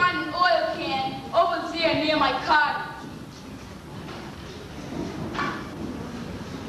find the oil can over there near my cottage.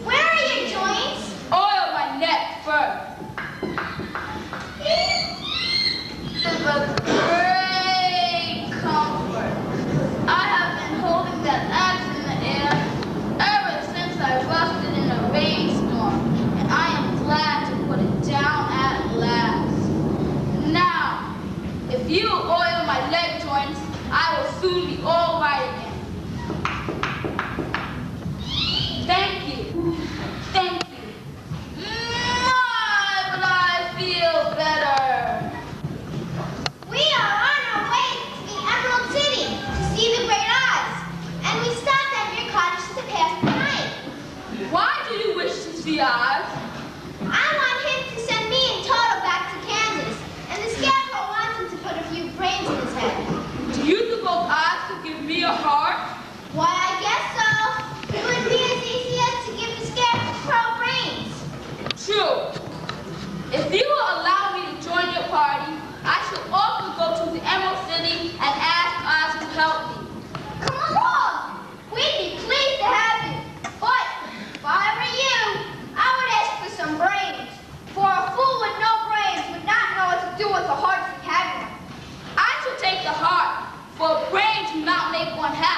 Where are your joints? Oil my neck first. It's a great comfort. I have been holding that axe in the air ever since I rusted in a rainstorm, and I am glad to put it down at last. Now, if you oil my leg joints, I will soon be all right again. Thank you. Thank you. My, but I feel better. We are on our way to the Emerald City to see the Great Eyes, and we stopped at your cottage to pass the night. Why do you wish to see Oz? I want him to send me and Toto back to Kansas, and the Scarecrow wants him to put a few brains in his head. Do you suppose Oz could give me a heart? Why, I guess so. It would be as easy as to give the Scarecrow brains. True. If you will allow me to join your party, I shall also go to the Emerald City and ask Oz to help me. Come along. We'd be pleased to have you. But if I were you, I would ask for some brains. For a fool with no brains would not know what to do with a heart he had one. I shall take the heart, for brains do not make one happy.